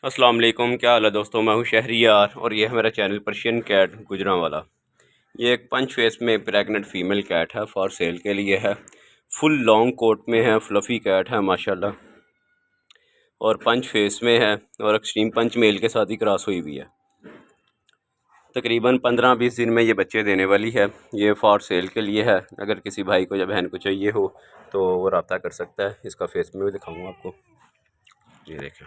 अस्सलाम वालेकुम, क्या हाल है दोस्तों। मैं हूं शहरियार और ये है मेरा चैनल पर्शियन कैट गुजरांवाला। ये एक 5 फेस में प्रेग्नेंट फ़ीमेल कैट है, फॉर सेल के लिए है। फुल लॉन्ग कोट में है, फ्लफ़ी कैट है माशाल्लाह, और 5 फेस में है और एक्सट्रीम पंच मेल के साथ ही क्रॉस हुई हुई है। तकरीबन 15-20 दिन में ये बच्चे देने वाली है। ये फॉर सेल के लिए है। अगर किसी भाई को या बहन को चाहिए हो तो वो रब्ता कर सकता है। इसका फेस में भी दिखाऊँगा आपको, ये देखें।